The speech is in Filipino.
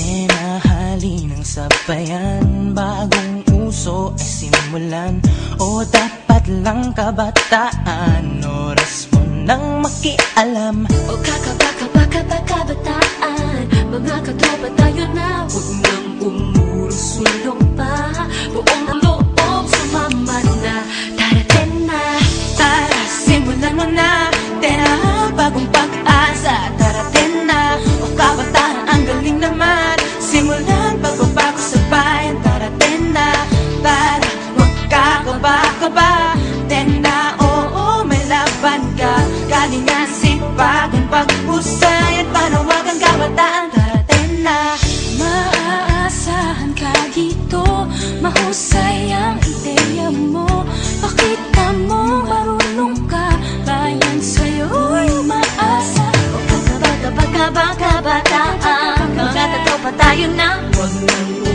Tenahali ng sabayan, bagong uso ay simulan. O dapat lang kabataan, oras mo nang makialam. O kabataan, mga katropa tayo na. Huwag nang umurusulong pa, buong loob sumama na. Tara, tena, Tara, simulan mo na. Tena, bagong pag-asa. Tara, tena, o kabataan, ang galing naman. Simulan, pagbabago sa bayan. Tara, tena, tara, huwag kakaba-kaba. Tena, oo, may laban ka. Galingan, sipagan, pag-usay at panawagan kabataan. Tara, tena, maaasahan ka dito. Mahusay ang ideya mo. Pakita mo marunong ka. Bayan sa'yo'y umaasa. O kabataan, mga tatropa tayo na. huwag nang